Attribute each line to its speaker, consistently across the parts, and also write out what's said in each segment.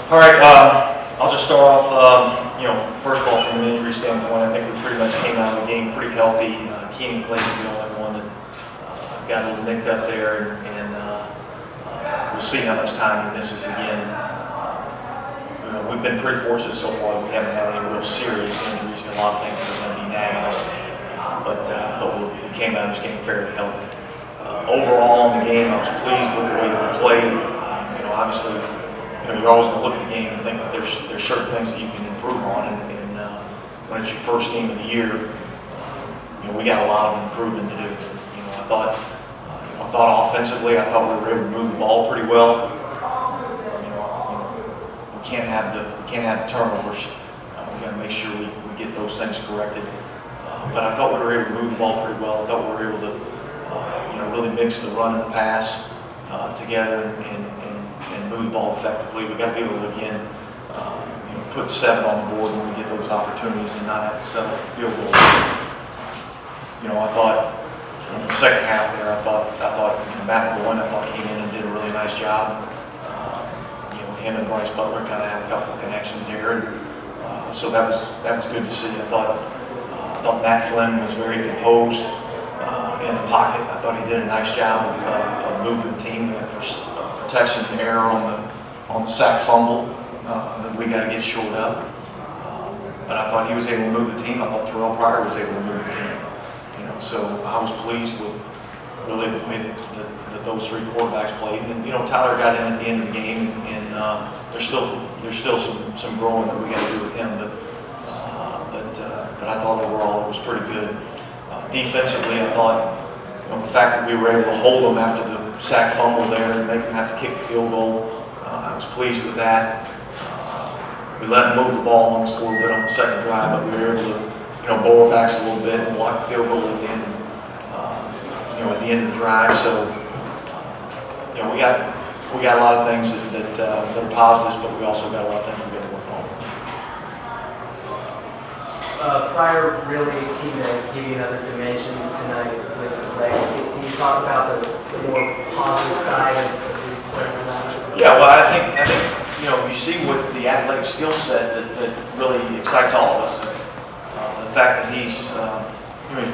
Speaker 1: All right, I'll just start off, first of all, from an injury standpoint, I think we pretty much came out of the game pretty healthy. Keenan Clayton's the only one that got a little nicked up there, and we'll see how much time he misses again. We've been pretty fortunate so far that we haven't had any real serious injuries. A lot of things that are going to be nagging us, but we came out of this game fairly healthy. Overall, in the game, I was pleased with the way that we played. Obviously, you're always going to look at the game and think that there's certain things that you can improve on, and when it's your first game of the year, we got a lot of improvement to do. I thought offensively, I thought we were able to move the ball pretty well. We can't have the turnovers. We got to make sure we get those things corrected. But I thought we were able to move the ball pretty well. I thought we were able to, really mix the run and the pass together and move the ball effectively. We got to be able to again, put 7 on the board when we get those opportunities and not have to settle for field goals. I thought in the second half there, I thought Matt Bowen, came in and did a really nice job. Him and Bryce Butler kind of had a couple of connections here, and so that was good to see. I thought Matt Flynn was very composed in the pocket. I thought he did a nice job of moving the team. Protection error on the sack fumble that we got to get shored up. But I thought he was able to move the team. I thought Terrell Pryor was able to move the team. So I was pleased with really the way that those 3 quarterbacks played. And Tyler got in at the end of the game, and there's still some growing that we got to do with him. But I thought overall it was pretty good. Defensively, I thought the fact that we were able to hold them after the sack fumble there and make them have to kick the field goal, I was pleased with that. We let them move the ball almost a little bit on the second drive, but we were able to bowl our backs a little bit and block the field goal at the end. At the end of the drive, so we got a lot of things that are positives, but we also got a lot of things we got to work on.
Speaker 2: Pryor really seemed to give you another dimension tonight with his legs. Can you talk about the more positive side of his playing?
Speaker 1: Yeah, well, I think you see what the athletic skill set that really excites all of us. The fact that he's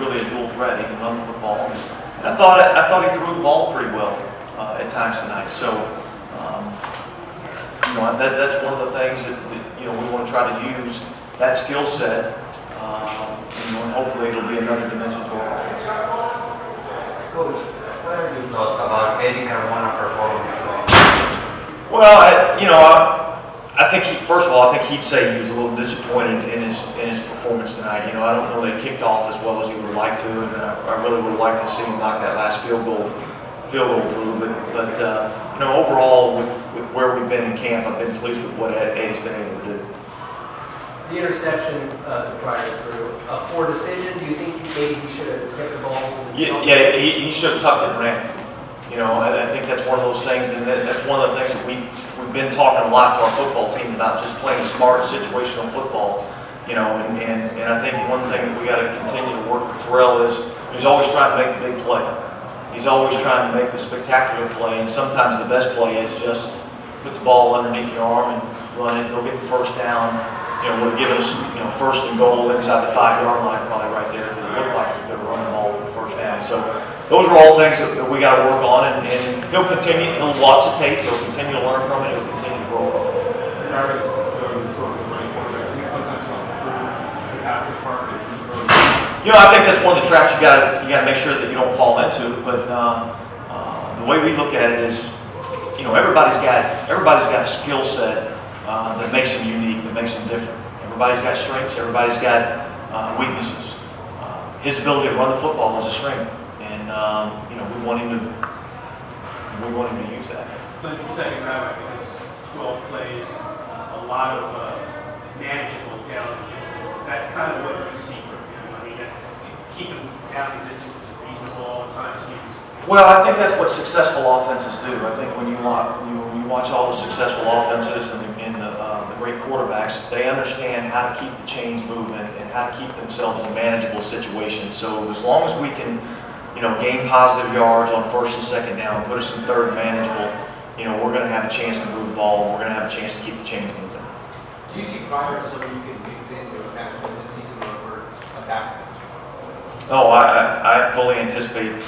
Speaker 1: really a dual threat. He can run the football, and I thought he threw the ball pretty well at times tonight. So that's one of the things that we want to try to use that skill set. And hopefully it'll be another dimension to our offense.
Speaker 3: Coach, what are your thoughts about Eddie Carmona performance tonight?
Speaker 1: Well, I think first of all, I think he'd say he was a little disappointed in his performance tonight. I don't know that he kicked off as well as he would have liked to, and I really would have liked to see him knock that last field goal through. But overall, with where we've been in camp, I've been pleased with what Eddie's been able to do.
Speaker 2: The interception Pryor threw, a poor decision. Do you think maybe he should have kept the ball?
Speaker 1: Yeah, he should have tucked it and ran. I think that's one of those things, and that's one of the things that we've been talking a lot to our football team about, just playing smart situational football. And I think one thing that we got to continue to work with Terrell is he's always trying to make the big play. He's always trying to make the spectacular play, and sometimes the best play is just put the ball underneath your arm and run it, go get the first down. Would have given us, first and goal inside the 5-yard line, probably right there. It looked like we could have run the ball for the first down. So those are all things that we got to work on, and he'll continue. He'll watch the tape. He'll continue to learn from it. He'll continue to grow from it. I think that's one of the traps you got to make sure that you don't fall into. But the way we look at it is, everybody's got a skill set that makes them unique, that makes them different. Everybody's got strengths, everybody's got weaknesses. His ability to run the football is a strength, and we want him to use that.
Speaker 4: But the second drive, I think it's 12 plays, a lot of manageable down the distance. Is that kind of what you see from him? Keeping down the distance is reasonable all the time.
Speaker 1: Well, I think that's what successful offenses do. I think when you watch all the successful offenses and the great quarterbacks, they understand how to keep the chains moving and how to keep themselves in manageable situations. So as long as we can, gain positive yards on first and second down, put us in third and manageable, we're going to have a chance to move the ball. We're going to have a chance to keep the chains moving.
Speaker 5: Do you see Pryor as someone you can mix into a Matt Flynn this season or adapt?
Speaker 1: Oh, I fully anticipate,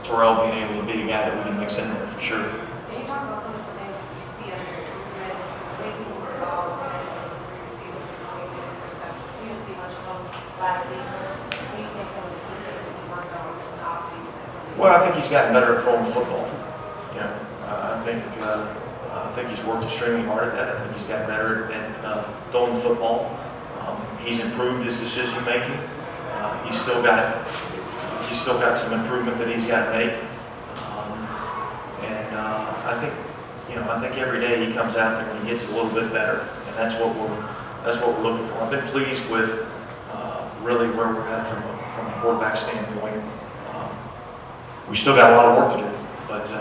Speaker 1: Terrell being able to be a guy that we can mix in there for sure.
Speaker 6: Can you talk about some of the things that you see as an improvement, making more involved in those free receivers and going against receptions? You didn't see much from last season. What do you think some of the key things that he worked on in the offseason?
Speaker 1: Well, I think he's gotten better at throwing the football. I think he's worked extremely hard at that. I think he's gotten better at throwing the football. He's improved his decision making. He's still got some improvement that he's got to make. I think every day he comes out there and he gets a little bit better, and that's what we're looking for. I've been pleased with really where we're at from a quarterback standpoint. We still got a lot of work to do, but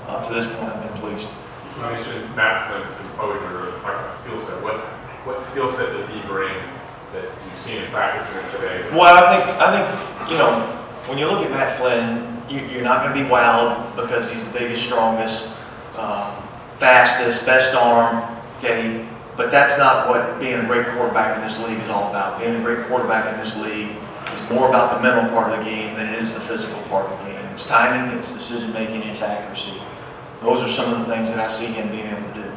Speaker 1: up to this point, I've been pleased.
Speaker 7: You mentioned Matt Flynn's composure, skill set. What skill set does he bring that you've seen in practice here today?
Speaker 1: Well, I think when you look at Matt Flynn, you're not going to be wowed because he's the biggest, strongest, fastest, best arm. Okay, but that's not what being a great quarterback in this league is all about. Being a great quarterback in this league is more about the mental part of the game than it is the physical part of the game. It's timing, it's decision making, it's accuracy. Those are some of the things that I see him being able to do.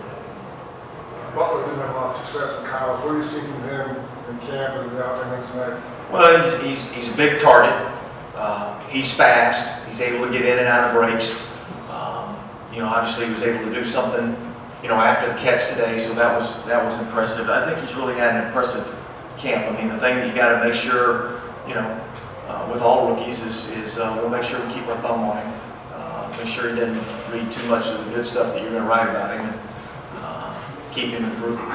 Speaker 8: Butler didn't have a lot of success in college. What do you see from him in camp and out there tonight?
Speaker 1: Well, he's a big target. He's fast. He's able to get in and out of breaks. Obviously he was able to do something, after the catch today, so that was impressive. I think he's really had an impressive camp. I mean, the thing that you got to make sure, with all rookies is we'll make sure we keep our thumb on him. Make sure he doesn't read too much of the good stuff that you're going to write about him, and keep him improving.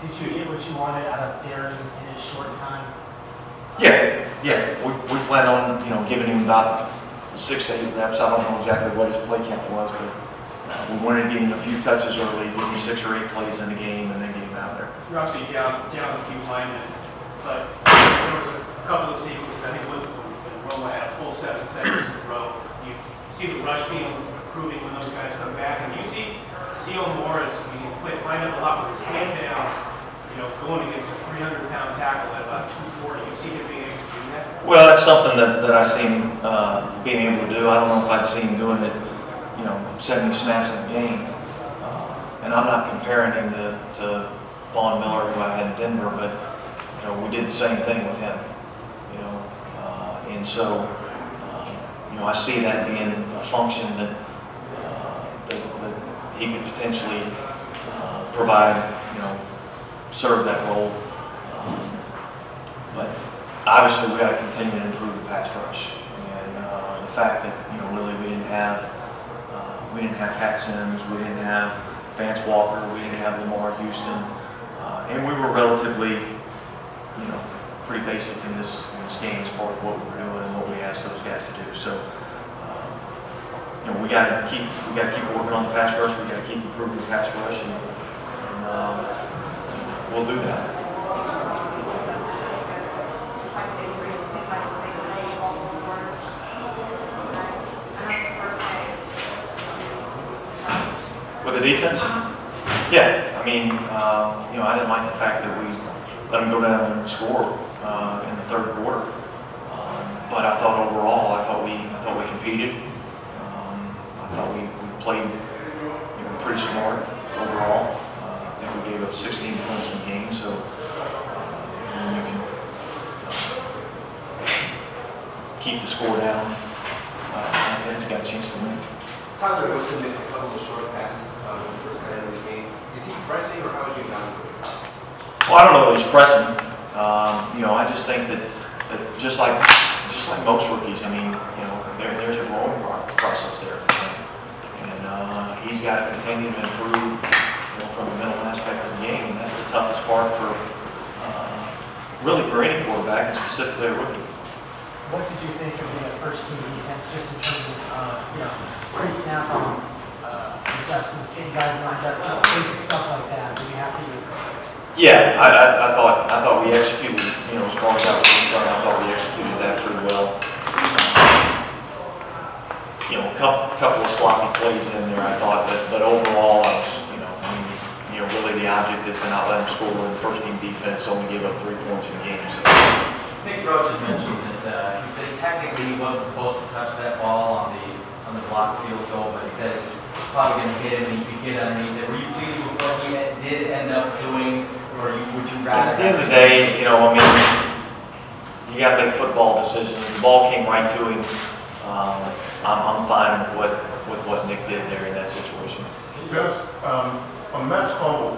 Speaker 2: Did you get what you wanted out of Darren in his short time?
Speaker 1: Yeah. We plan on, giving him about 6 to 8 reps. I don't know exactly what his play count was, but we wanted to give him a few touches early, give him 6 or 8 plays in the game, and then get him out there.
Speaker 4: You're obviously down a few linemen, but there was a couple of sequences. I think when Roma had a full 7 seconds in a row. You see the rush being improving when those guys come back, and you see Seal Morris, he can line up a lot with his hand down, going against a 300-pound tackle at about 240. You see him being able to do that?
Speaker 1: Well, that's something that I seen being able to do. I don't know if I'd seen him doing it, 70 snaps in a game. And I'm not comparing him to Vaughn Miller, who I had in Denver, but we did the same thing with him. And so I see that being a function that he could potentially provide, serve that role. But obviously we got to continue to improve the pass rush, and the fact that really we didn't have Pat Sims, we didn't have Vance Walker, we didn't have Lamar Houston, and we were relatively pretty basic in this game as far as what we were doing and what we asked those guys to do. So we got to keep working on the pass rush. We got to keep improving the pass rush, and we'll do that. With the defense? Yeah. I mean, I didn't like the fact that we let them go down and score in the third quarter. But I thought overall, I thought we competed. I thought we played pretty smart overall. I think we gave up 16 points in the game, so when you can keep the score down, I think you got a chance to win.
Speaker 5: Tyler Wilson missed a couple of short passes when he first got into the game. Is he pressing, or how would you evaluate it?
Speaker 1: Well, I don't know that he's pressing. I just think that just like most rookies, I mean, there's a growing process there for him, and he's got to continue to improve, from the mental aspect of the game, and that's the toughest part for really for any quarterback, and specifically a rookie.
Speaker 2: What did you think of the first team defense, just in terms of pre-snap adjustments, getting guys lined up, basic stuff like that? Were you happy with?
Speaker 1: Yeah, I thought we executed, as far as I was concerned, I thought we executed that pretty well. a couple of sloppy plays in there, I thought, but overall, I was, really the object is to not let them score when first team defense only gave up 3 points in the game. So.
Speaker 9: Nick Roach had mentioned that he said technically he wasn't supposed to touch that ball on the block field goal, but he said it was probably going to hit him and he could get underneath it. Were you pleased with what he did end up doing, or would you rather?
Speaker 1: At the end of the day, you got to make football decisions. The ball came right to him. I'm fine with what Nick did there in that situation.
Speaker 10: Dennis, on Matt's fumble,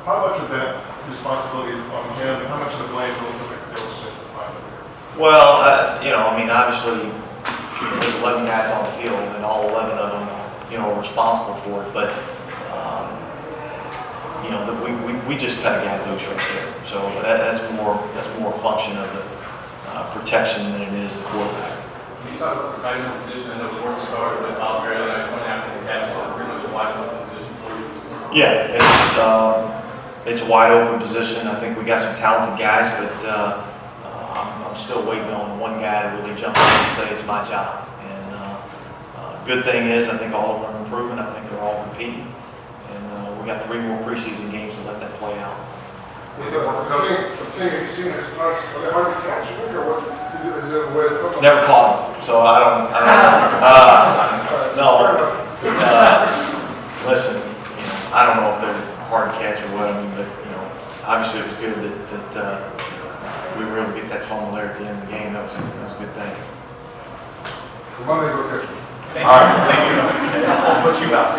Speaker 10: how much of that responsibility is on him, and how much of the blame goes to McNeil's just assignment?
Speaker 1: Well, obviously, there's 11 guys on the field, and all 11 of them, are responsible for it. But we just kind of got loose right there. So that's more a function of the protection than it is the quarterback.
Speaker 7: Can you talk about the tight end position? I know Gordon started with Bob Barely. I went after the catch, so pretty much a wide open position for you.
Speaker 1: Yeah, it's a wide open position. I think we got some talented guys, but I'm still waiting on one guy to really jump in and say it's my job. And good thing is, I think all of them are improving. I think they're all competing, and we got 3 more preseason games to let that play out.
Speaker 8: Have you seen his punts? Are they hard to catch, or what? Is it a way of cooking?
Speaker 1: Never caught him, so I don't listen, I don't know if they're hard to catch or what. But obviously it was good that we were able to get that fumble there at the end of the game. That was a good thing.
Speaker 8: Monday, go catch him.
Speaker 1: All right, thank you. I'll put you out.